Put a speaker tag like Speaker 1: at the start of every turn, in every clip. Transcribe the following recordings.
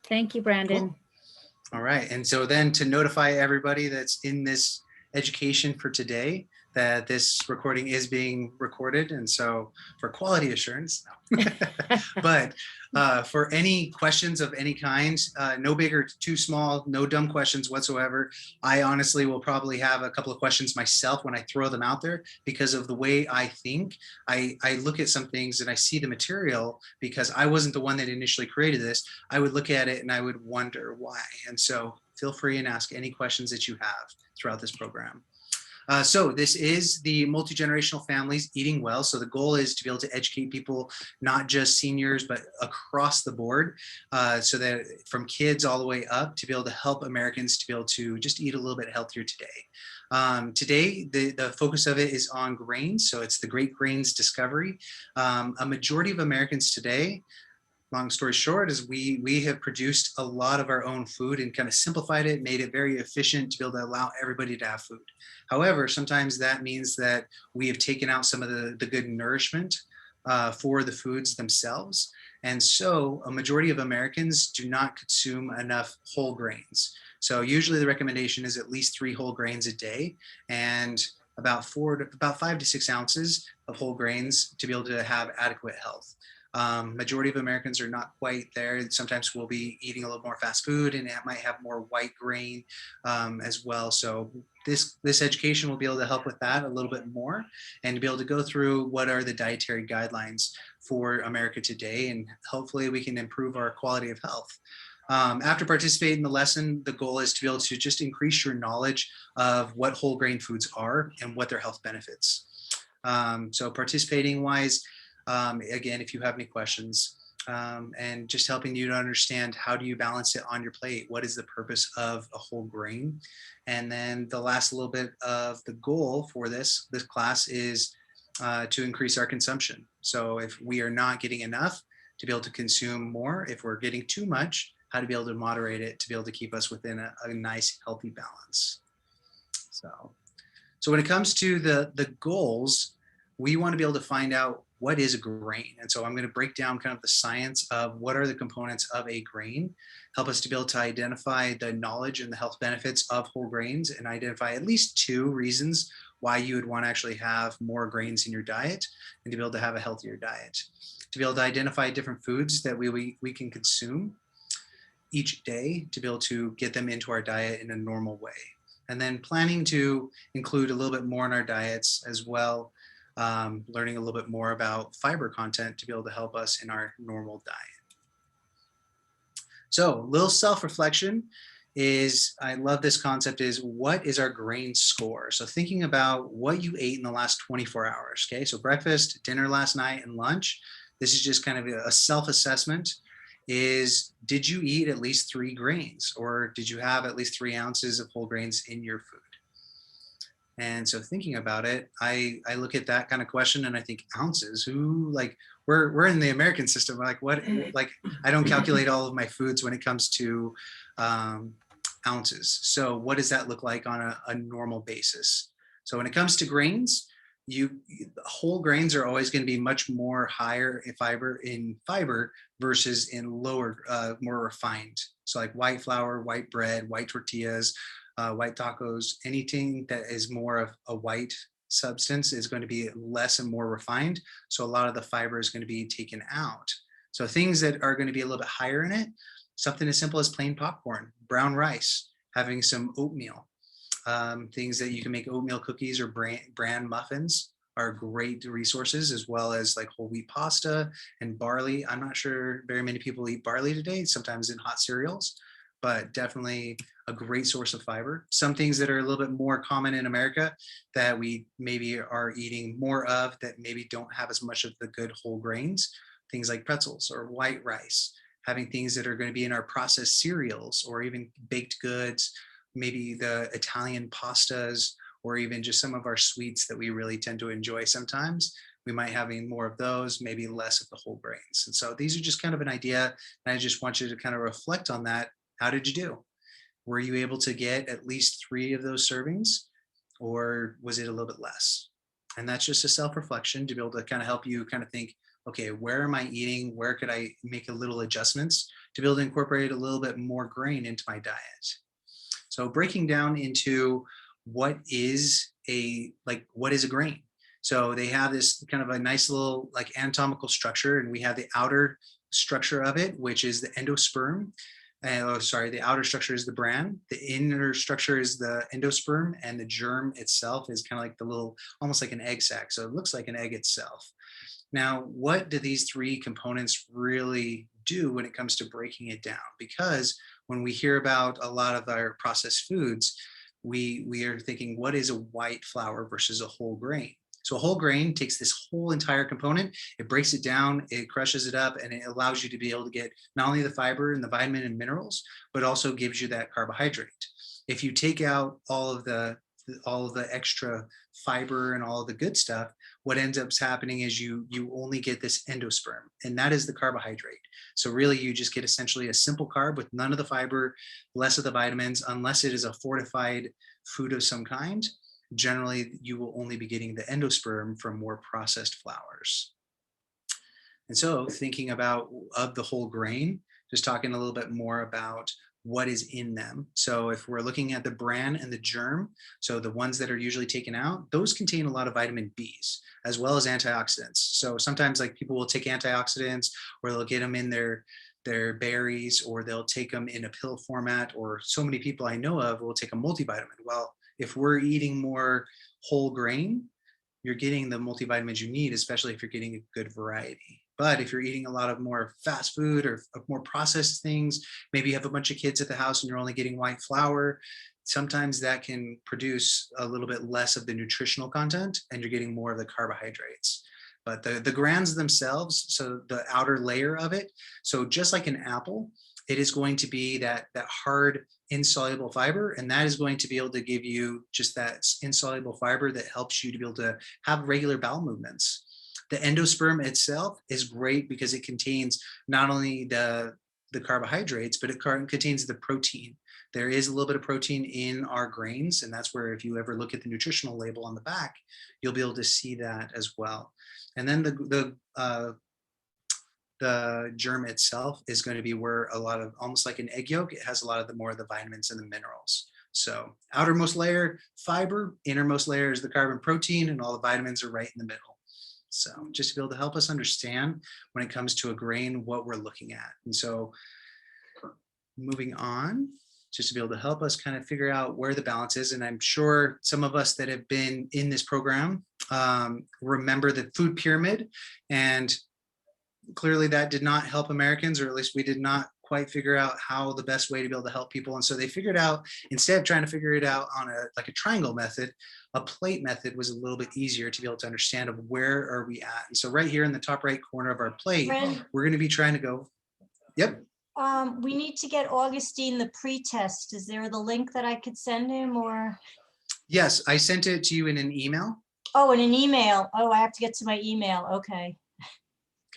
Speaker 1: Thank you, Brandon.
Speaker 2: Cool. All right. And so then to notify everybody that's in this education for today, that this recording is being recorded. And so for quality assurance, no. But for any questions of any kind, no big or too small, no dumb questions whatsoever. I honestly will probably have a couple of questions myself when I throw them out there, because of the way I think. I look at some things and I see the material, because I wasn't the one that initially created this. I would look at it and I would wonder why. And so feel free and ask any questions that you have throughout this program. So this is the multi-generational families eating well. So the goal is to be able to educate people, not just seniors, but across the board, so that from kids all the way up, to be able to help Americans to be able to just eat a little bit healthier today. Today, the focus of it is on grains. So it's the Great Grains Discovery. A majority of Americans today, long story short, is we have produced a lot of our own food and kind of simplified it, made it very efficient to be able to allow everybody to have food. However, sometimes that means that we have taken out some of the good nourishment for the foods themselves. And so a majority of Americans do not consume enough whole grains. So usually the recommendation is at least 3 whole grains a day, and about 5 to 6 ounces of whole grains to be able to have adequate health. Majority of Americans are not quite there. Sometimes we'll be eating a little more fast food, and it might have more white grain as well. So this education will be able to help with that a little bit more, and to be able to go through what are the dietary guidelines for America today, and hopefully we can improve our quality of health. After participating in the lesson, the goal is to be able to just increase your knowledge of what whole grain foods are and what their health benefits. So participating wise, again, if you have any questions, and just helping you to understand how do you balance it on your plate, what is the purpose of a whole grain. And then the last little bit of the goal for this class is to increase our consumption. So if we are not getting enough, to be able to consume more. If we're getting too much, how to be able to moderate it to be able to keep us within a nice healthy balance. So when it comes to the goals, we want to be able to find out what is a grain. And so I'm going to break down kind of the science of what are the components of a grain, help us to be able to identify the knowledge and the health benefits of whole grains, and identify at least 2 reasons why you would want to actually have more grains in your diet, and to be able to have a healthier diet. To be able to identify different foods that we can consume each day to be able to get them into our diet in a normal way. And then planning to include a little bit more in our diets as well, learning a little bit more about fiber content to be able to help us in our normal diet. So a little self-reflection is, I love this concept, is what is our grain score? So thinking about what you ate in the last 24 hours, okay? So breakfast, dinner last night, and lunch. This is just kind of a self-assessment. Is, did you eat at least 3 grains, or did you have at least 3 ounces of whole grains in your food? And so thinking about it, I look at that kind of question and I think, ounces, who, like, we're in the American system, like what, like I don't calculate all of my foods when it comes to ounces. So what does that look like on a normal basis? So when it comes to grains, whole grains are always going to be much more higher in fiber versus in lower, more refined. So like white flour, white bread, white tortillas, white tacos, anything that is more of a white substance is going to be less and more refined. So a lot of the fiber is going to be taken out. So things that are going to be a little bit higher in it, something as simple as plain popcorn, brown rice, having some oatmeal. Things that you can make oatmeal cookies or bran muffins are great resources, as well as like whole wheat pasta and barley. I'm not sure very many people eat barley today, sometimes in hot cereals, but definitely a great source of fiber. Some things that are a little bit more common in America that we maybe are eating more of that maybe don't have as much of the good whole grains, things like pretzels or white rice, having things that are going to be in our processed cereals or even baked goods, maybe the Italian pastas, or even just some of our sweets that we really tend to enjoy sometimes. We might having more of those, maybe less of the whole grains. And so these are just kind of an idea. And I just want you to kind of reflect on that. How did you do? Were you able to get at least 3 of those servings, or was it a little bit less? And that's just a self-reflection to be able to kind of help you kind of think, okay, where am I eating? Where could I make a little adjustments to be able to incorporate a little bit more grain into my diet? So breaking down into what is what is a grain? So they have this kind of a nice little like anatomical structure, and we have the outer structure of it, which is the endosperm. The outer structure is the bran. The inner structure is the endosperm, and the germ itself is kind of like the little, almost like an egg sac. So it looks like an egg itself. Now, what do these three components really do when it comes to breaking it down? Because when we hear about a lot of our processed foods, we are thinking, what is a white flour versus a whole grain? So a whole grain takes this whole entire component, it breaks it down, it crushes it up, and it allows you to be able to get not only the fiber and the vitamin and minerals, but also gives you that carbohydrate. If you take out all of the extra fiber and all of the good stuff, what ends up happening is you only get this endosperm, and that is the carbohydrate. So really you just get essentially a simple carb with none of the fiber, less of the vitamins, unless it is a fortified food of some kind. Generally you will only be getting the endosperm from more processed flours. And so thinking about of the whole grain, just talking a little bit more about what is in them. So if we're looking at the bran and the germ, so the ones that are usually taken out, those contain a lot of vitamin Bs as well as antioxidants. So sometimes like people will take antioxidants, or they'll get them in their berries, or they'll take them in a pill format, or so many people I know of will take a multivitamin. Well, if we're eating more whole grain, you're getting the multivitamins you need, especially if you're getting a good variety. But if you're eating a lot of more fast food or more processed things, maybe you have a bunch of kids at the house and you're only getting white flour, sometimes that can produce a little bit less of the nutritional content and you're getting more of the carbohydrates. But the grains themselves, so the outer layer of it, so just like an apple, it is going to be that hard insoluble fiber, and that is going to be able to give you just that insoluble fiber that helps you to be able to have regular bowel movements. The endosperm itself is great because it contains not only the carbohydrates, but it contains the protein. There is a little bit of protein in our grains, and that's where if you ever look at the nutritional label on the back, you'll be able to see that as well. And then the germ itself is going to be where a lot of, almost like an egg yolk, it has a lot of the more of the vitamins and the minerals. So outermost layer, fiber, innermost layer is the carbon protein, and all the vitamins are right in the middle. So just to be able to help us understand when it comes to a grain, what we're looking at. And so moving on, just to be able to help us kind of figure out where the balance is. And I'm sure some of us that have been in this program remember the food pyramid, and clearly that did not help Americans, or at least we did not quite figure out how the best way to be able to help people. And so they figured out, instead of trying to figure it out on a triangle method, a plate method was a little bit easier to be able to understand of where are we at. And so right here in the top right corner of our plate, we're going to be trying to go. Yep.
Speaker 1: We need to get Augustine the pretest. Is there the link that I could send him, or?
Speaker 2: Yes, I sent it to you in an email.
Speaker 1: Oh, in an email. Oh, I have to get to my email. Okay.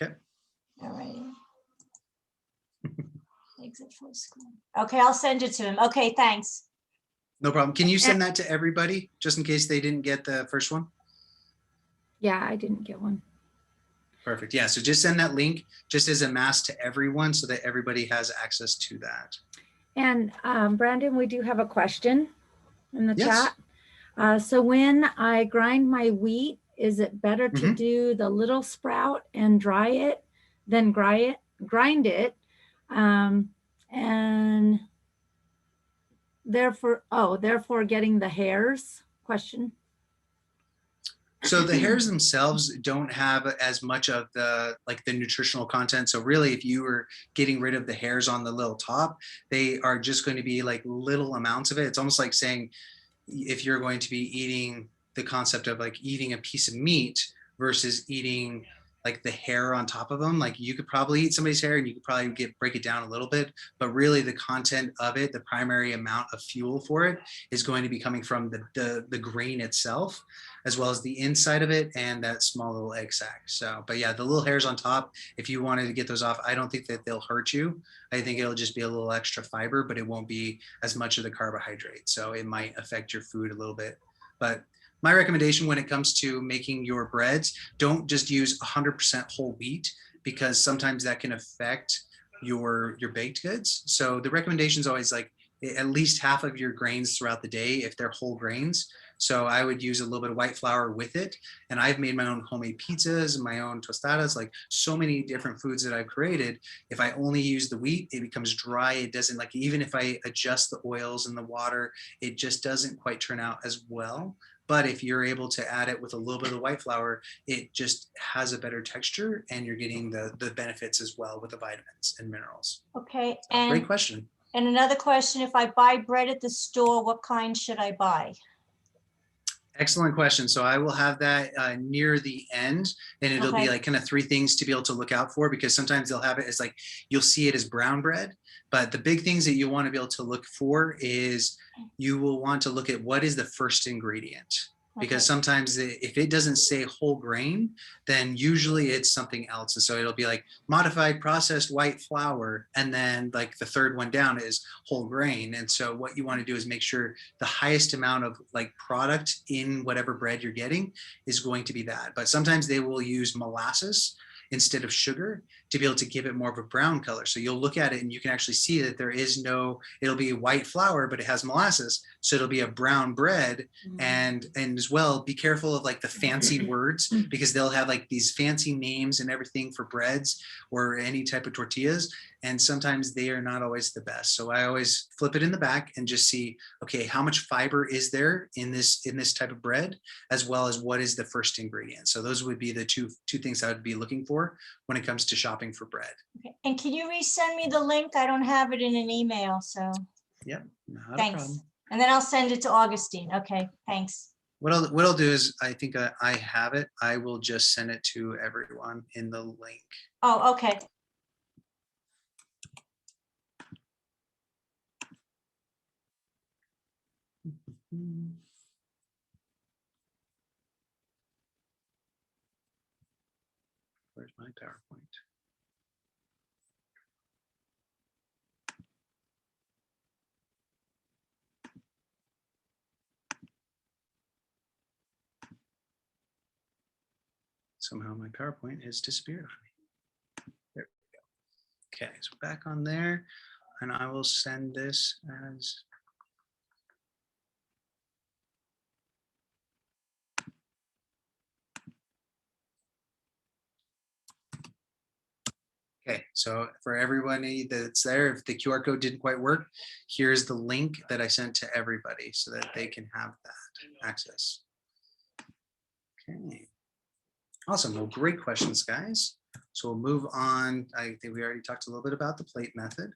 Speaker 2: Okay.
Speaker 1: All right. Exit full screen. Okay, I'll send it to him. Okay, thanks.
Speaker 2: No problem. Can you send that to everybody just in case they didn't get the first one?
Speaker 3: Yeah, I didn't get one.
Speaker 2: Perfect. Yeah, so just send that link just as a mass to everyone so that everybody has access to that.
Speaker 3: And Brandon, we do have a question in the
Speaker 2: Yes.
Speaker 3: chat. So when I grind my wheat, is it better to
Speaker 2: Mhm.
Speaker 3: do the little sprout and dry it, then grind it, and therefore getting the hairs? Question.
Speaker 2: So the hairs themselves don't have as much of the nutritional content. So really, if you were getting rid of the hairs on the little top, they are just going to be like little amounts of it. It's almost like saying if you're going to be eating the concept of like eating a piece of meat versus eating like the hair on top of them, like you could probably eat somebody's hair and you could probably break it down a little bit, but really the content of it, the primary amount of fuel for it is going to be coming from the grain itself, as well as the inside of it and that small little egg sac. So, but yeah, the little hairs on top, if you wanted to get those off, I don't think that they'll hurt you. I think it'll just be a little extra fiber, but it won't be as much of the carbohydrate. So it might affect your food a little bit. But My recommendation when it comes to making your breads, don't just use 100% whole wheat, because sometimes that can affect your baked goods. So the recommendation is always like at least half of your grains throughout the day if they're whole grains. So I would use a little bit of white flour with it. And I've made my own homemade pizzas and my own tostadas, like so many different foods that I've created. If I only use the wheat, it becomes dry. It doesn't, like, even if I adjust the oils and the water, it just doesn't quite turn out as well. But if you're able to add it with a little bit of white flour, it just has a better texture, and you're getting the benefits as well with the vitamins and minerals.
Speaker 1: Okay,
Speaker 2: So, great question.
Speaker 1: And another question, if I buy bread at the store, what kind should I buy?
Speaker 2: Excellent question. So I will have that near the end, and it'll be
Speaker 1: Okay.
Speaker 2: like kind of 3 things to be able to look out for, because sometimes they'll have it as like, you'll see it as brown bread, but the big things that you want to be able to look for is you will want to look at what is the first ingredient. Because
Speaker 1: Okay.
Speaker 2: sometimes if it doesn't say whole grain, then usually it's something else. And so it'll be like modified processed white flour. And then like the third one down is whole grain. And so what you want to do is make sure the highest amount of like product in whatever bread you're getting is going to be that. But sometimes they will use molasses instead of sugar to be able to give it more of a brown color. So you'll look at it and you can actually see that there is no, it'll be white flour, but it has molasses. So it'll be a brown bread. And as well, be careful of like the fancy words, because they'll have like these fancy names and everything for breads or any type of tortillas. And sometimes they are not always the best. So I always flip it in the back and just see, okay, how much fiber is there in this type of bread, as well as what is the first ingredient. So those would be the two things I would be looking for when it comes to shopping for bread.
Speaker 1: Okay. And can you resend me the link? I don't have it in an email, so.
Speaker 2: Yep, not
Speaker 1: Thanks.
Speaker 2: a problem.
Speaker 1: And then I'll send it to Augustine. Okay, thanks.
Speaker 2: What I'll do is, I think I have it. I will just send it to everyone in the link.
Speaker 1: Oh, okay.
Speaker 2: Where's my PowerPoint? Somehow my PowerPoint has disappeared on me. There we go. Okay, so back on there, and I will send this as. Okay, so for everybody that's there, if the QR code didn't quite work, here's the link that I sent to everybody so that they can have that access. Okay, awesome. Well, great questions, guys. So we'll move on. I think we already talked a little bit about the plate method.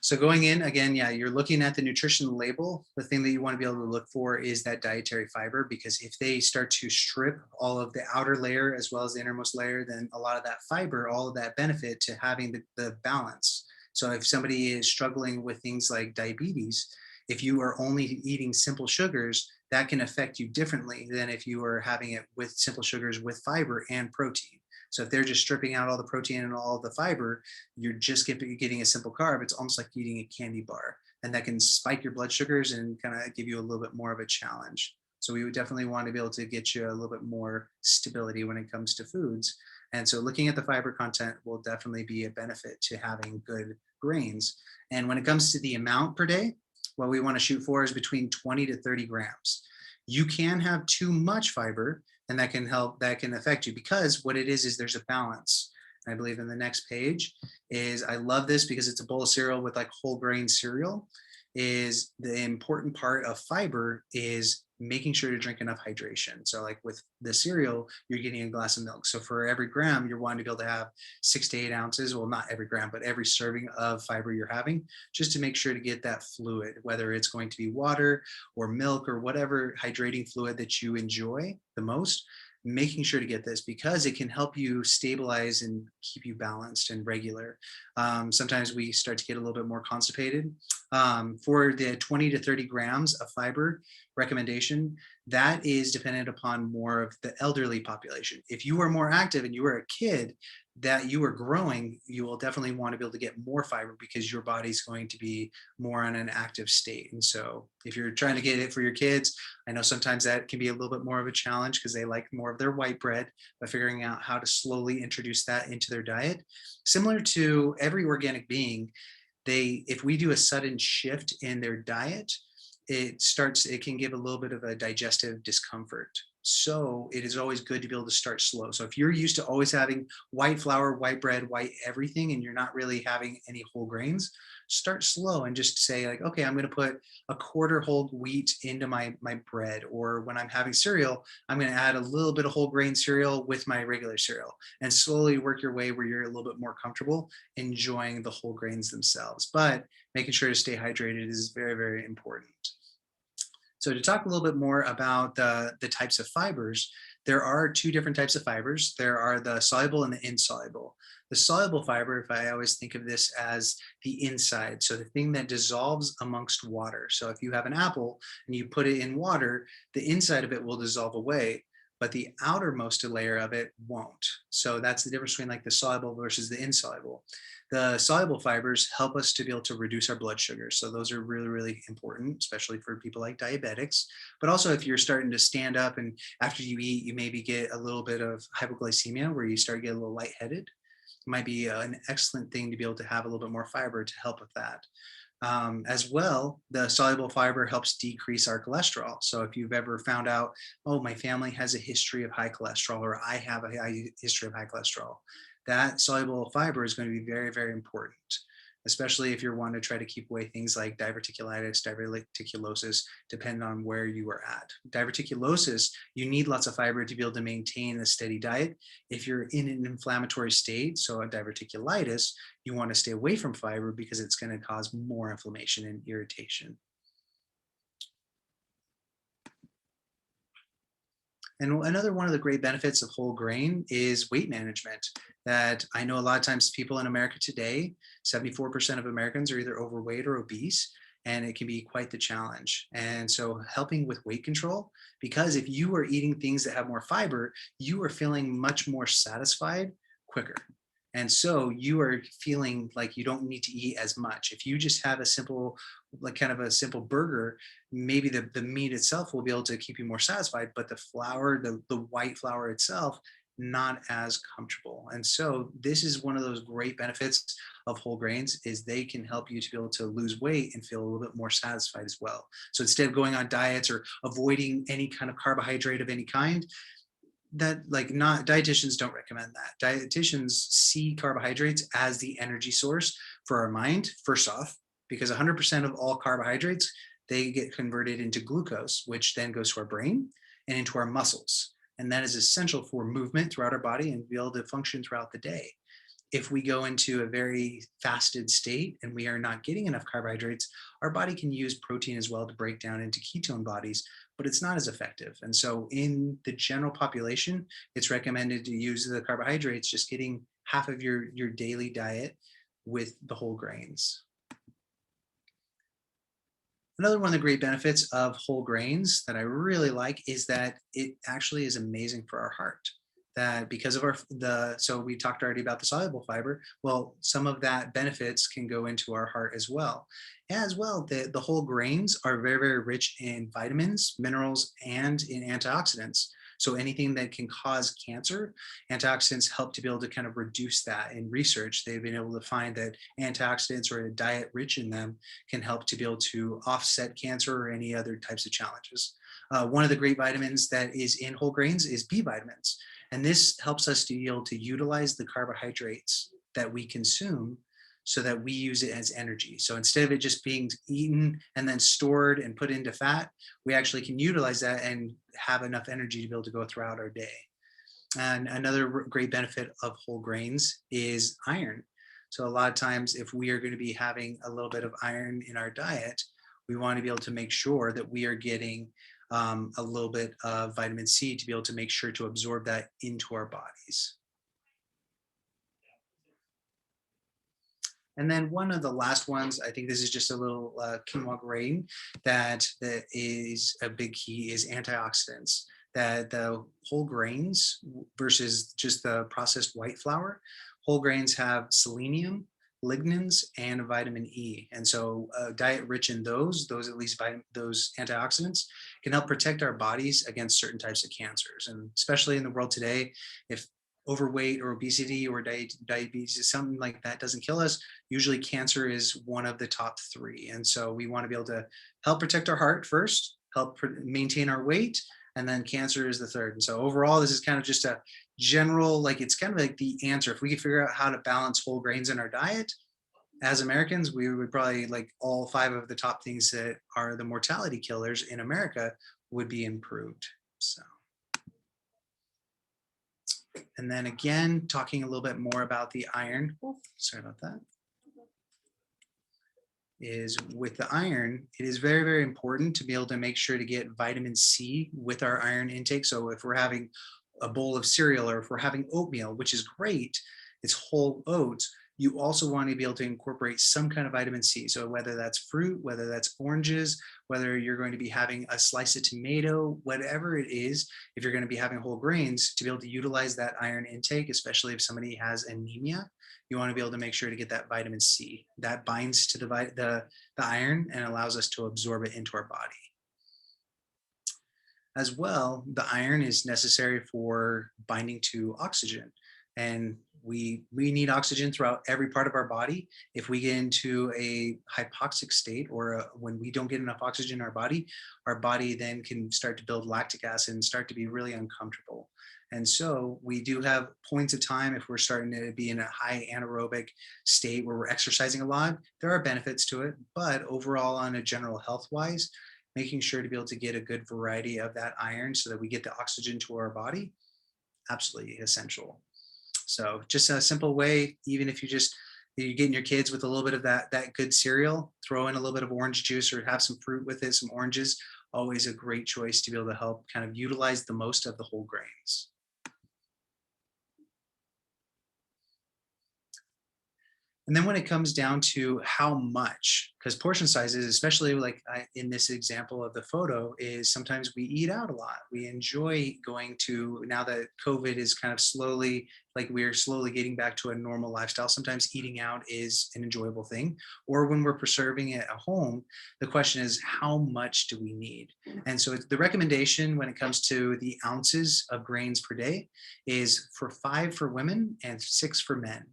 Speaker 2: So going in again, yeah, you're looking at the nutrition label. The thing that you want to be able to look for is that dietary fiber, because if they start to strip all of the outer layer as well as the innermost layer, then a lot of that fiber, all of that benefit to having the balance. So if somebody is struggling with things like diabetes, if you are only eating simple sugars, that can affect you differently than if you are having it with simple sugars with fiber and protein. So if they're just stripping out all the protein and all the fiber, you're just getting a simple carb. It's almost like eating a candy bar, and that can spike your blood sugars and kind of give you a little bit more of a challenge. So we would definitely want to be able to get you a little bit more stability when it comes to foods. And so looking at the fiber content will definitely be a benefit to having good grains. And when it comes to the amount per day, what we want to shoot for is between 20 to 30 grams. You can have too much fiber, and that can affect you, because what it is there's a balance. And I believe in the next page is, I love this because it's a bowl of cereal with like whole grain cereal, is the important part of fiber is making sure to drink enough hydration. So like with the cereal, you're getting a glass of milk. So for every gram, you're wanting to be able to have 6 to 8 ounces. Well, not every gram, but every serving of fiber you're having, just to make sure to get that fluid, whether it's going to be water or milk or whatever hydrating fluid that you enjoy the most, making sure to get this, because it can help you stabilize and keep you balanced and regular. Sometimes we start to get a little bit more constipated. For the 20 to 30 grams of fiber recommendation, that is dependent upon more of the elderly population. If you are more active and you are a kid, that you are growing, you will definitely want to be able to get more fiber because your body's going to be more on an active state. And so if you're trying to get it for your kids, I know sometimes that can be a little bit more of a challenge because they like more of their white bread, but figuring out how to slowly introduce that into their diet. Similar to every organic being, if we do a sudden shift in their diet, it can give a little bit of a digestive discomfort. So it is always good to be able to start slow. So if you're used to always having white flour, white bread, white everything, and you're not really having any whole grains, start slow and just say like, okay, I'm going to put a quarter whole wheat into my bread. Or when I'm having cereal, I'm going to add a little bit of whole grain cereal with my regular cereal, and slowly work your way where you're a little bit more comfortable enjoying the whole grains themselves. But making sure to stay hydrated is very, very important. So to talk a little bit more about the types of fibers, there are two different types of fibers. There are the soluble and the insoluble. The soluble fiber, if I always think of this as the inside, so the thing that dissolves amongst water. So if you have an apple and you put it in water, the inside of it will dissolve away, but the outermost layer of it won't. So that's the difference between like the soluble versus the insoluble. The soluble fibers help us to be able to reduce our blood sugar. So those are really, really important, especially for people like diabetics. But also if you're starting to stand up and after you eat, you maybe get a little bit of hypoglycemia where you start getting a little lightheaded. It might be an excellent thing to be able to have a little bit more fiber to help with that. As well, the soluble fiber helps decrease our cholesterol. So if you've ever found out, oh, my family has a history of high cholesterol, or I have a history of high cholesterol, that soluble fiber is going to be very, very important, especially if you're wanting to try to keep away things like diverticulitis, diverticulosis, depending on where you are at. Diverticulosis, you need lots of fiber to be able to maintain a steady diet. If you're in an inflammatory state, so a diverticulitis, you want to stay away from fiber because it's going to cause more inflammation and irritation. And another one of the great benefits of whole grain is weight management. That I know a lot of times people in America today, 74% of Americans are either overweight or obese, and it can be quite the challenge. And so helping with weight control, because if you are eating things that have more fiber, you are feeling much more satisfied quicker. And so you are feeling like you don't need to eat as much. If you just have a simple, like kind of a simple burger, maybe the meat itself will be able to keep you more satisfied, but the flour, the white flour itself, not as comfortable. And so this is one of those great benefits of whole grains is they can help you to be able to lose weight and feel a little bit more satisfied as well. So instead of going on diets or avoiding any kind of carbohydrate of any kind, that like not dietitians don't recommend that. Dietitians see carbohydrates as the energy source for our mind, first off, because 100% of all carbohydrates, they get converted into glucose, which then goes to our brain and into our muscles. And that is essential for movement throughout our body and be able to function throughout the day. If we go into a very fasted state and we are not getting enough carbohydrates, our body can use protein as well to break down into ketone bodies, but it's not as effective. And so in the general population, it's recommended to use the carbohydrates, just getting half of your daily diet with the whole grains. Another one of the great benefits of whole grains that I really like is that it actually is amazing for our heart. That because of so we talked already about the soluble fiber, well, some of that benefits can go into our heart as well. As well, the whole grains are very, very rich in vitamins, minerals, and in antioxidants. So anything that can cause cancer, antioxidants help to be able to kind of reduce that. In research, they've been able to find that antioxidants or a diet rich in them can help to be able to offset cancer or any other types of challenges. One of the great vitamins that is in whole grains is B vitamins. And this helps us to be able to utilize the carbohydrates that we consume so that we use it as energy. So instead of it just being eaten and then stored and put into fat, we actually can utilize that and have enough energy to be able to go throughout our day. And another great benefit of whole grains is iron. So a lot of times if we are going to be having a little bit of iron in our diet, we want to be able to make sure that we are getting a little bit of vitamin C to be able to make sure to absorb that into our bodies. And then one of the last ones, I think this is just a little quinoa grain that is a big key is antioxidants. That the whole grains versus just the processed white flour, whole grains have selenium, lignans, and vitamin E. And so a diet rich in those at least those antioxidants can help protect our bodies against certain types of cancers. And especially in the world today, if overweight or obesity or diabetes, something like that doesn't kill us, usually cancer is one of the top 3. And so we want to be able to help protect our heart first, help maintain our weight, and then cancer is the third. And so overall, this is kind of just a general, like it's kind of like the answer. If we could figure out how to balance whole grains in our diet, as Americans, we would probably, like, all 5 of the top things that are the mortality killers in America would be improved. So. And then again, talking a little bit more about the iron, sorry about that, is with the iron, it is very, very important to be able to make sure to get vitamin C with our iron intake. So if we're having a bowl of cereal or if we're having oatmeal, which is great, it's whole oats, you also want to be able to incorporate some kind of vitamin C. So whether that's fruit, whether that's oranges, whether you're going to be having a slice of tomato, whatever it is, if you're going to be having whole grains, to be able to utilize that iron intake, especially if somebody has anemia, you want to be able to make sure to get that vitamin C. That binds to the iron and allows us to absorb it into our body. As well, the iron is necessary for binding to oxygen. And we need oxygen throughout every part of our body. If we get into a hypoxic state or when we don't get enough oxygen in our body then can start to build lactic acid and start to be really uncomfortable. And so we do have points of time if we're starting to be in a high anaerobic state where we're exercising a lot, there are benefits to it, but overall on a general health wise, making sure to be able to get a good variety of that iron so that we get the oxygen to our body, absolutely essential. So just a simple way, even if you're getting your kids with a little bit of that good cereal, throw in a little bit of orange juice or have some fruit with it, some oranges, always a great choice to be able to help kind of utilize the most of the whole grains. And then when it comes down to how much, because portion sizes, especially like in this example of the photo, is sometimes we eat out a lot. We enjoy going to, now that COVID is kind of slowly, like we're slowly getting back to a normal lifestyle, sometimes eating out is an enjoyable thing. Or when we're preserving it at home, the question is, how much do we need? And so the recommendation when it comes to the ounces of grains per day is for 5 for women and 6 for men.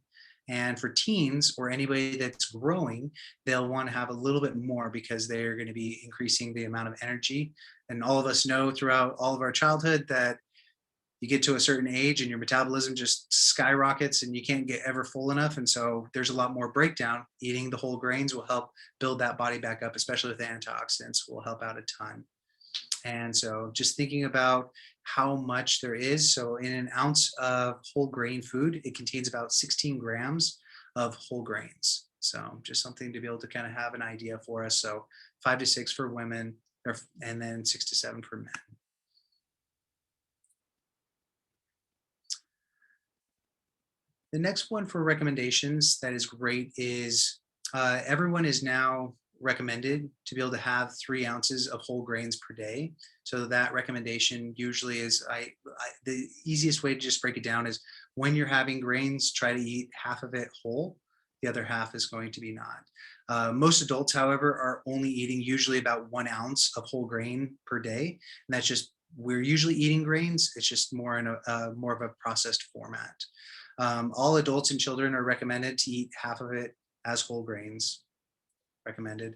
Speaker 2: And for teens or anybody that's growing, they'll want to have a little bit more because they're going to be increasing the amount of energy. And all of us know throughout all of our childhood that you get to a certain age and your metabolism just skyrockets and you can't get ever full enough. And so there's a lot more breakdown. Eating the whole grains will help build that body back up, especially with the antioxidants, will help out a ton. And so just thinking about how much there is. So in an ounce of whole grain food, it contains about 16 grams of whole grains. So just something to be able to kind of have an idea for us. So 5 to 6 for women, and then 6 to 7 for men. The next one for recommendations that is great is everyone is now recommended to be able to have 3 ounces of whole grains per day. So that recommendation usually is, the easiest way to just break it down is when you're having grains, try to eat half of it whole. The other half is going to be not. Most adults, however, are only eating usually about 1 ounce of whole grain per day. And that's just, we're usually eating grains. It's just more in more of a processed format. All adults and children are recommended to eat half of it as whole grains. Recommended.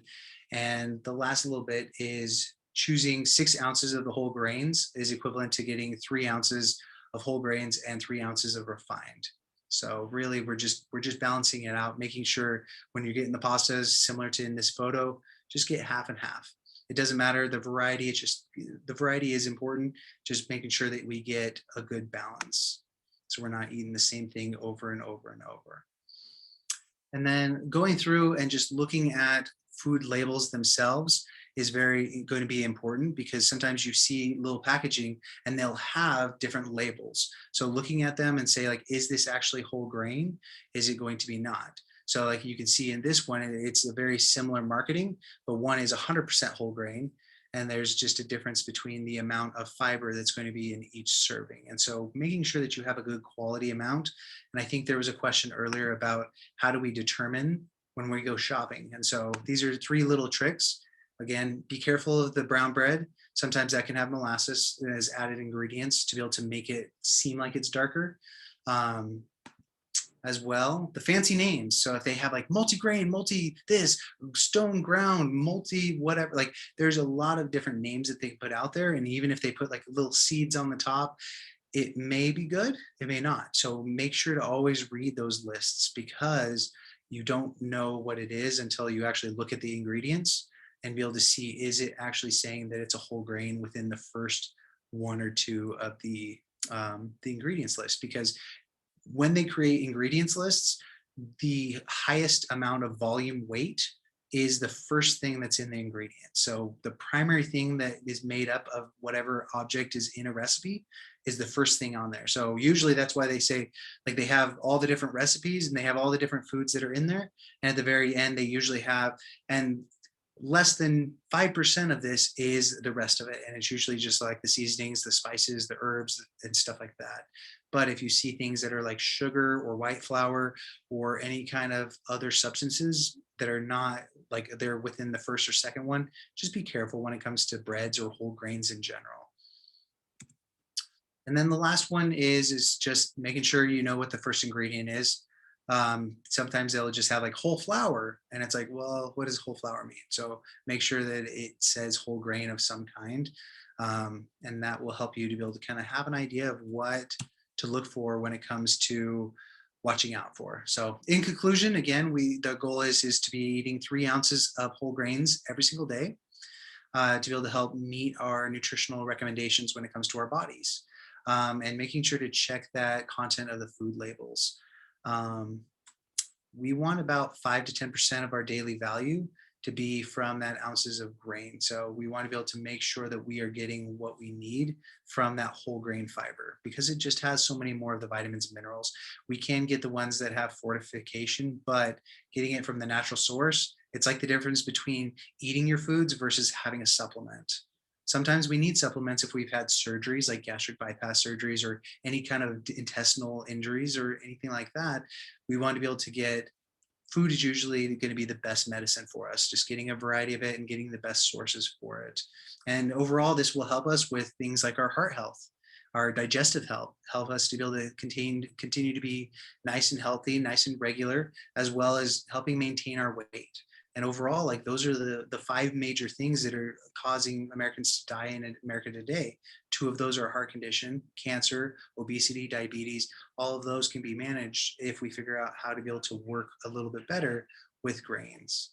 Speaker 2: And the last little bit is choosing 6 ounces of the whole grains is equivalent to getting 3 ounces of whole grains and 3 ounces of refined. So really we're just balancing it out, making sure when you're getting the pastas similar to in this photo, just get half and half. It doesn't matter the variety, it's just the variety is important, just making sure that we get a good balance. So we're not eating the same thing over and over and over. And then going through and just looking at food labels themselves is going to be important because sometimes you see little packaging and they'll have different labels. So looking at them and say, like, is this actually whole grain? Is it going to be not? So like you can see in this one, it's a very similar marketing, but one is 100% whole grain and there's just a difference between the amount of fiber that's going to be in each serving. And so making sure that you have a good quality amount. And I think there was a question earlier about how do we determine when we go shopping. And so these are 3 little tricks. Again, be careful of the brown bread. Sometimes that can have molasses as added ingredients to be able to make it seem like it's darker. As well, the fancy names. So if they have like multi-grain, multi this, stone ground, multi whatever, like there's a lot of different names that they put out there. And even if they put like little seeds on the top, it may be good, it may not. So make sure to always read those lists, because you don't know what it is until you actually look at the ingredients and be able to see, is it actually saying that it's a whole grain within the first 1 or 2 of the ingredients list. Because when they create ingredients lists, the highest amount of volume weight is the first thing that's in the ingredient. So the primary thing that is made up of whatever object is in a recipe is the first thing on there. So usually that's why they say, like, they have all the different recipes and they have all the different foods that are in there. And at the very end, they usually have, and less than 5% of this is the rest of it. And it's usually just like the seasonings, the spices, the herbs, and stuff like that. But if you see things that are like sugar or white flour or any kind of other substances that are not like they're within the first or second one, just be careful when it comes to breads or whole grains in general. And then the last one is just making sure you know what the first ingredient is. Sometimes they'll just have like whole flour, and it's like, well, what does whole flour mean? So make sure that it says whole grain of some kind. And that will help you to be able to kind of have an idea of what to look for when it comes to watching out for. So in conclusion, again, the goal is to be eating 3 ounces of whole grains every single day to be able to help meet our nutritional recommendations when it comes to our bodies, and making sure to check that content of the food labels. We want about 5 to 10% of our daily value to be from that ounces of grain. So we want to be able to make sure that we are getting what we need from that whole grain fiber, because it just has so many more of the vitamins and minerals. We can get the ones that have fortification, but getting it from the natural source, it's like the difference between eating your foods versus having a supplement. Sometimes we need supplements if we've had surgeries like gastric bypass surgeries or any kind of intestinal injuries or anything like that. We want to be able to get food is usually going to be the best medicine for us, just getting a variety of it and getting the best sources for it. And overall, this will help us with things like our heart health, our digestive health, help us to be able to continue to be nice and healthy, nice and regular, as well as helping maintain our weight. And overall, like those are the 5 major things that are causing Americans to die in America today. 2 of those are heart condition, cancer, obesity, diabetes. All of those can be managed if we figure out how to be able to work a little bit better with grains.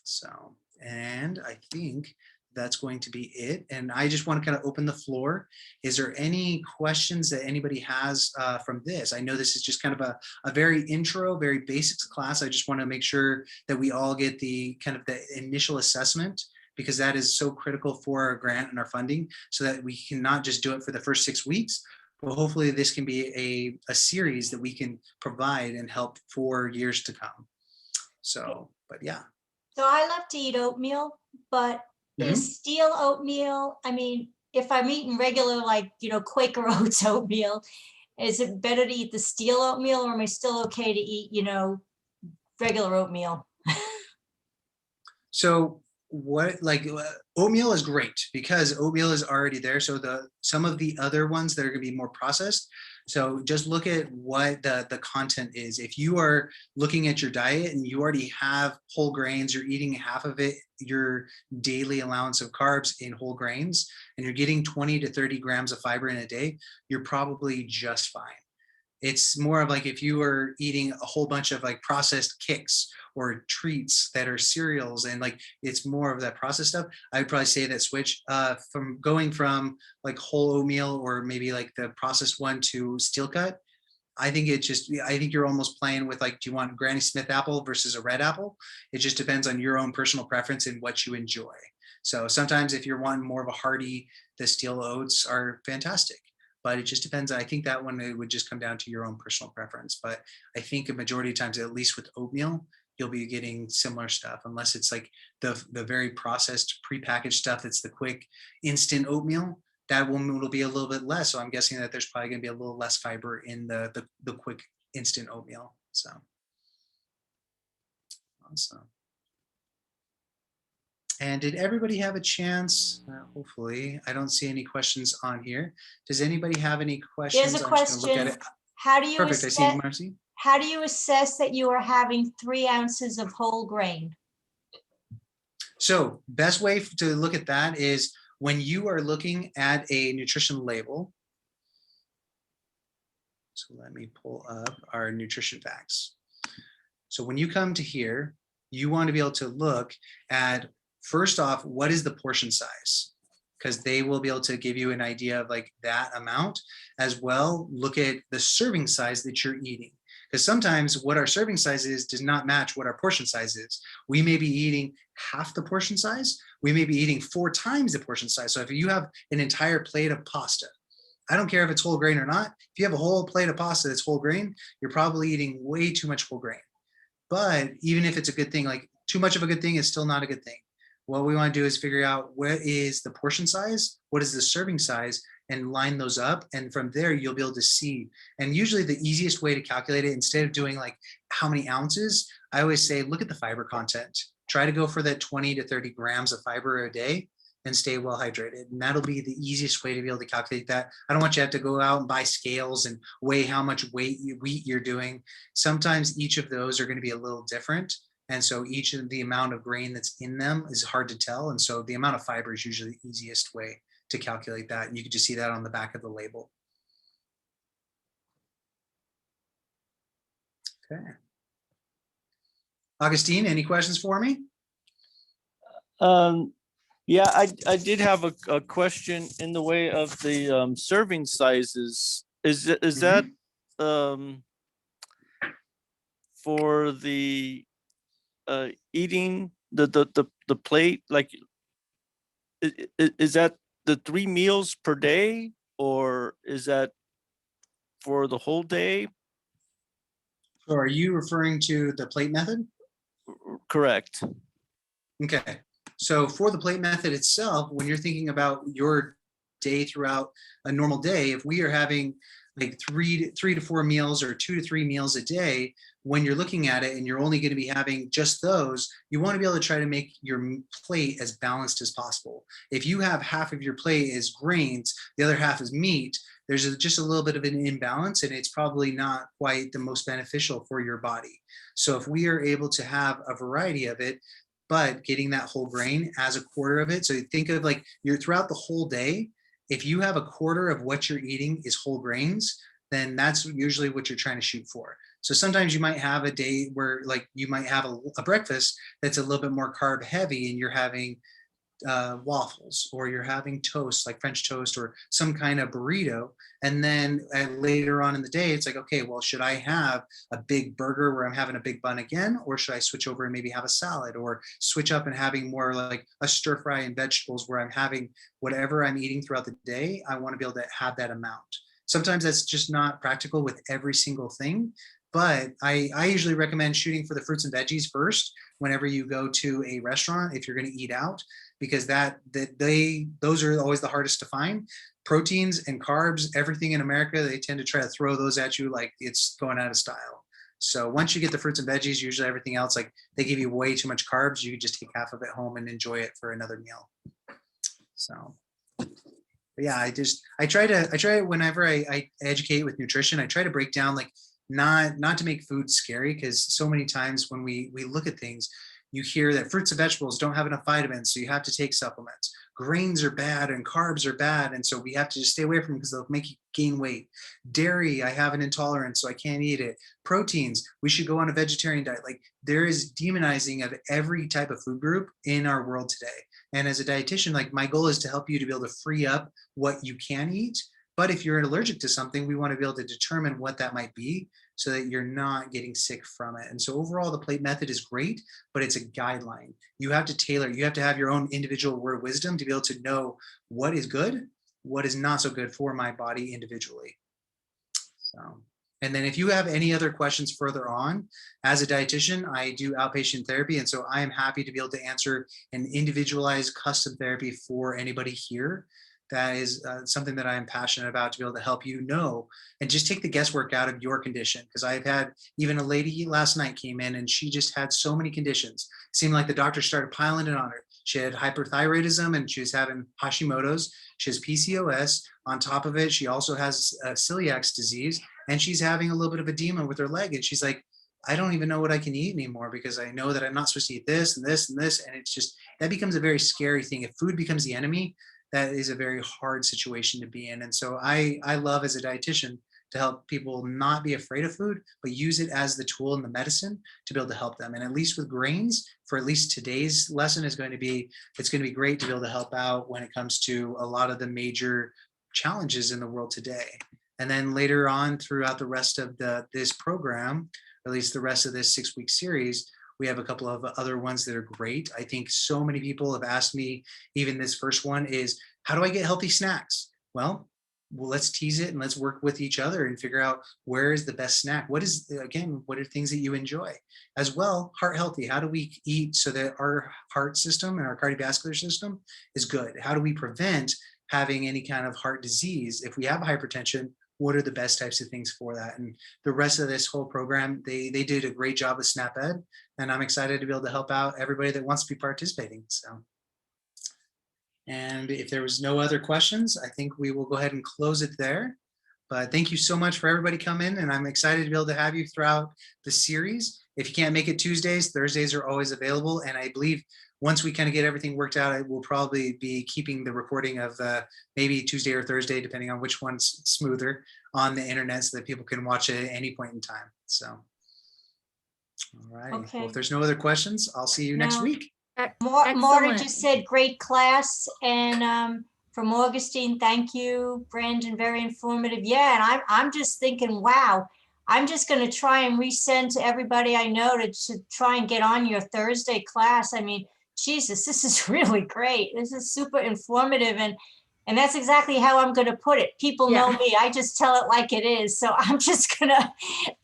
Speaker 2: So, and I think that's going to be it. And I just want to kind of open the floor. Is there any questions that anybody has from this? I know this is just kind of a very intro, very basics class. I just want to make sure that we all get the kind of the initial assessment, because that is so critical for our grant and our funding, so that we can not just do it for the first 6 weeks, but hopefully this can be a series that we can provide and help for years to come. So, but yeah.
Speaker 1: So I love to eat oatmeal, but is steel oatmeal, I mean, if I'm eating regular, like, Quaker Oats oatmeal, is it better to eat the steel oatmeal, or am I still okay to eat, regular oatmeal?
Speaker 2: So oatmeal is great because oatmeal is already there. So some of the other ones that are going to be more processed. So just look at what the content is. If you are looking at your diet and you already have whole grains, you're eating half of it, your daily allowance of carbs in whole grains, and you're getting 20 to 30 grams of fiber in a day, you're probably just fine. It's more of like if you were eating a whole bunch of like processed kicks or treats that are cereals, and like it's more of that processed stuff, I would probably say that switch from going from like whole oatmeal or maybe like the processed one to steel cut. I think you're almost playing with like, do you want Granny Smith apple versus a red apple? It just depends on your own personal preference and what you enjoy. So sometimes if you're wanting more of a hearty, the steel oats are fantastic. But it just depends. I think that one, it would just come down to your own personal preference. But I think a majority of times, at least with oatmeal, you'll be getting similar stuff, unless it's like the very processed prepackaged stuff that's the quick instant oatmeal. That will be a little bit less. So I'm guessing that there's probably going to be a little less fiber in the quick instant oatmeal. So awesome. And did everybody have a chance? Hopefully, I don't see any questions on here. Does anybody have any questions?
Speaker 1: There's a
Speaker 2: I'm just gonna look
Speaker 1: question.
Speaker 2: at it.
Speaker 1: How do you
Speaker 2: Perfect. I see
Speaker 1: assess,
Speaker 2: Marcy.
Speaker 1: how do you assess that you are having 3 ounces of whole grain?
Speaker 2: So best way to look at that is when you are looking at a nutrition label. So let me pull up our nutrition facts. So when you come to here, you want to be able to look at, first off, what is the portion size? Because they will be able to give you an idea of like that amount. As well, look at the serving size that you're eating. Because sometimes what our serving size is does not match what our portion size is. We may be eating half the portion size. We may be eating 4 times the portion size. So if you have an entire plate of pasta, I don't care if it's whole grain or not. If you have a whole plate of pasta that's whole grain, you're probably eating way too much whole grain. But even if it's a good thing, like too much of a good thing is still not a good thing. What we want to do is figure out what is the portion size, what is the serving size, and line those up. And from there, you'll be able to see. And usually the easiest way to calculate it, instead of doing like how many ounces, I always say, look at the fiber content. Try to go for that 20 to 30 grams of fiber a day and stay well hydrated. And that'll be the easiest way to be able to calculate that. I don't want you to have to go out and buy scales and weigh how much wheat you're doing. Sometimes each of those are going to be a little different. And so each of the amount of grain that's in them is hard to tell. And so the amount of fiber is usually the easiest way to calculate that. And you can just see that on the back of the label. Okay. Augustine, any questions for me?
Speaker 4: Yeah, I did have a question in the way of the serving sizes. Is that for the eating the plate? Like, is that the 3 meals per day, or is that for the whole day?
Speaker 2: So are you referring to the plate method?
Speaker 4: Correct.
Speaker 2: Okay. So for the plate method itself, when you're thinking about your day throughout a normal day, if we are having like 3 to 4 meals or 2 to 3 meals a day, when you're looking at it and you're only going to be having just those, you want to be able to try to make your plate as balanced as possible. If you have half of your plate is grains, the other half is meat, there's just a little bit of an imbalance, and it's probably not quite the most beneficial for your body. So if we are able to have a variety of it, but getting that whole grain as a quarter of it. So you think of like you're throughout the whole day, if you have a quarter of what you're eating is whole grains, then that's usually what you're trying to shoot for. So sometimes you might have a day where like you might have a breakfast that's a little bit more carb heavy, and you're having waffles, or you're having toast like French toast or some kind of burrito. And then later on in the day, it's like, okay, well, should I have a big burger where I'm having a big bun again? Or should I switch over and maybe have a salad, or switch up and having more like a stir fry and vegetables where I'm having whatever I'm eating throughout the day? I want to be able to have that amount. Sometimes that's just not practical with every single thing. But I usually recommend shooting for the fruits and veggies first whenever you go to a restaurant, if you're going to eat out, because those are always the hardest to find. Proteins and carbs, everything in America, they tend to try to throw those at you like it's going out of style. So once you get the fruits and veggies, usually everything else, like they give you way too much carbs, you just take half of it home and enjoy it for another meal. So yeah, I try whenever I educate with nutrition, I try to break down like not to make food scary, because so many times when we look at things, you hear that fruits and vegetables don't have enough vitamins, so you have to take supplements. Grains are bad and carbs are bad, and so we have to just stay away from them because they'll make you gain weight. Dairy, I have an intolerance, so I can't eat it. Proteins, we should go on a vegetarian diet. Like, there is demonizing of every type of food group in our world today. And as a dietitian, like, my goal is to help you to be able to free up what you can eat. But if you're allergic to something, we want to be able to determine what that might be so that you're not getting sick from it. And so overall, the plate method is great, but it's a guideline. You have to tailor, you have to have your own individual word wisdom to be able to know what is good, what is not so good for my body individually. So And then if you have any other questions further on, as a dietitian, I do outpatient therapy. And so I am happy to be able to answer an individualized custom therapy for anybody here. That is something that I am passionate about, to be able to help you know and just take the guesswork out of your condition. Because I've had even a lady last night came in and she just had so many conditions. It seemed like the doctor started piling it on her. She had hyperthyroidism and she was having Hashimoto's. She has PCOS. On top of it, she also has celiac disease, and she's having a little bit of edema with her leg. And she's like, I don't even know what I can eat anymore, because I know that I'm not supposed to eat this and this and this. And it's just, that becomes a very scary thing. If food becomes the enemy, that is a very hard situation to be in. And so I love, as a dietitian, to help people not be afraid of food, but use it as the tool and the medicine to be able to help them. And at least with grains, for at least today's lesson, is going to be, it's going to be great to be able to help out when it comes to a lot of the major challenges in the world today. And then later on throughout the rest of this program, or at least the rest of this 6-week series, we have a couple of other ones that are great. I think so many people have asked me, even this first one is, how do I get healthy snacks? Well, let's tease it and let's work with each other and figure out where is the best snack. What is, again, what are things that you enjoy? As well, heart healthy. How do we eat so that our heart system and our cardiovascular system is good? How do we prevent having any kind of heart disease? If we have hypertension, what are the best types of things for that? And the rest of this whole program, they did a great job with SNAP-Ed, and I'm excited to be able to help out everybody that wants to be participating. So, and if there was no other questions, I think we will go ahead and close it there. But thank you so much for everybody coming, and I'm excited to be able to have you throughout the series. If you can't make it Tuesdays, Thursdays are always available. And I believe once we kind of get everything worked out, I will probably be keeping the recording of maybe Tuesday or Thursday, depending on which one's smoother, on the internet, so that people can watch it at any point in time. So, all right.
Speaker 1: Okay.
Speaker 2: Well, if there's no other questions, I'll see you next
Speaker 1: No.
Speaker 2: week.
Speaker 1: Marta
Speaker 3: Excellent.
Speaker 1: just said great class, and from Augustine, thank you, Brandon, very informative. Yeah, and I'm just thinking, wow, I'm just going to try and resend to everybody I know to try and get on your Thursday class. I mean, Jesus, this is really great. This is super informative, and that's exactly how I'm going to put it. People know me. I just tell it like it is. So I'm just going to,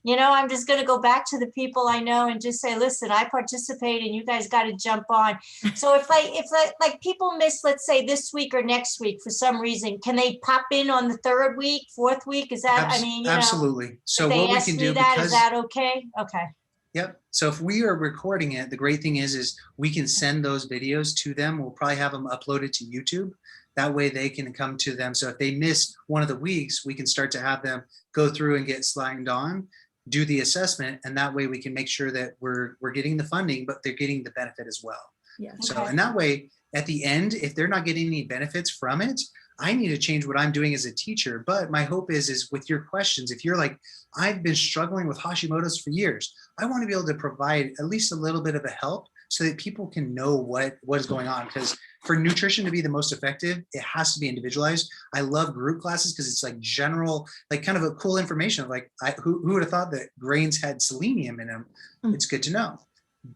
Speaker 1: I'm just going to go back to the people I know and just say, listen, I participate and you guys got to jump on. So if like people miss, let's say this week or next week for some reason, can they pop in on the 3rd week, 4th week? Is that,
Speaker 2: absolutely. So
Speaker 1: if
Speaker 2: what
Speaker 1: they
Speaker 2: we
Speaker 1: ask
Speaker 2: can
Speaker 1: me
Speaker 2: do,
Speaker 1: that,
Speaker 2: because
Speaker 1: is that okay? Okay.
Speaker 2: Yep. So if we are recording it, the great thing is we can send those videos to them. We'll probably have them uploaded to YouTube. That way they can come to them. So if they miss one of the weeks, we can start to have them go through and get signed on, do the assessment, and that way we can make sure that we're getting the funding, but they're getting the benefit as well.
Speaker 3: Yeah.
Speaker 2: So,
Speaker 1: Okay.
Speaker 2: and that way, at the end, if they're not getting any benefits from it, I need to change what I'm doing as a teacher. But my hope is with your questions, if you're like, I've been struggling with Hashimoto's for years, I want to be able to provide at least a little bit of a help so that people can know what is going on. Because for nutrition to be the most effective, it has to be individualized. I love group classes because it's like general, like kind of a cool information. Like who would have thought that grains had selenium in them? It's good to know.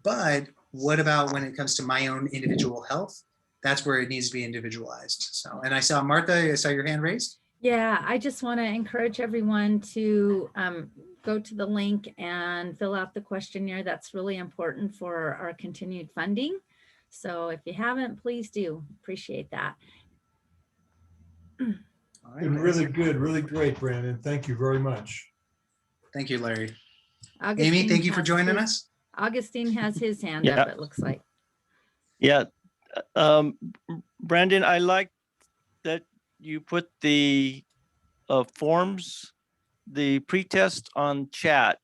Speaker 2: But what about when it comes to my own individual health? That's where it needs to be individualized. So, and I saw Martha, I saw your hand raised.
Speaker 3: Yeah, I just want to encourage everyone to go to the link and fill out the questionnaire. That's really important for our continued funding. So if you haven't, please do. Appreciate that.
Speaker 2: All right,
Speaker 5: Been really good, really great, Brandon. Thank you very much.
Speaker 2: Thank you, Larry.
Speaker 3: Augustine
Speaker 2: Amy, thank you for
Speaker 3: has
Speaker 2: joining
Speaker 3: his-
Speaker 2: us.
Speaker 3: Augustine has his hand
Speaker 4: Yeah.
Speaker 3: up, it looks like.
Speaker 4: Yeah. Brandon, I like that you put the forms, the pretest on chat,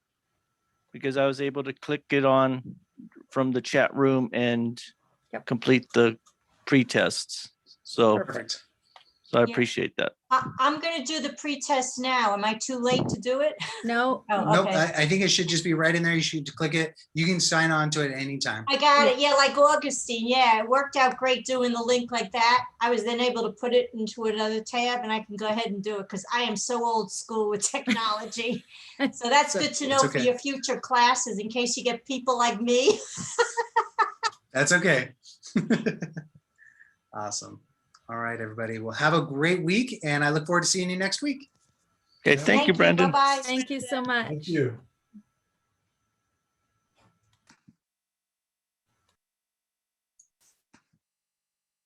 Speaker 4: because I was able to click it on from the chat room and complete the pretests. So,
Speaker 2: Perfect.
Speaker 4: so I
Speaker 1: Yeah.
Speaker 4: appreciate that.
Speaker 1: I'm going to do the pretest now. Am I too late to do it?
Speaker 3: No,
Speaker 1: Oh,
Speaker 2: Nope,
Speaker 1: okay.
Speaker 2: I think it should just be right in there. You should click it. You can sign on to it anytime.
Speaker 1: I got it. Yeah, like Augustine. Yeah, it worked out great doing the link like that. I was then able to put it into another tab and I can go ahead and do it because I am so old school with technology. So that's good to know
Speaker 2: It's
Speaker 1: for
Speaker 2: okay.
Speaker 1: your future classes in case you get people like me.
Speaker 2: That's okay. Awesome. All right, everybody. Well, have a great week, and I look forward to seeing you next week.
Speaker 4: Okay, thank you, Brendan.
Speaker 1: Bye-bye.
Speaker 3: Thank you so much.
Speaker 5: Thank you.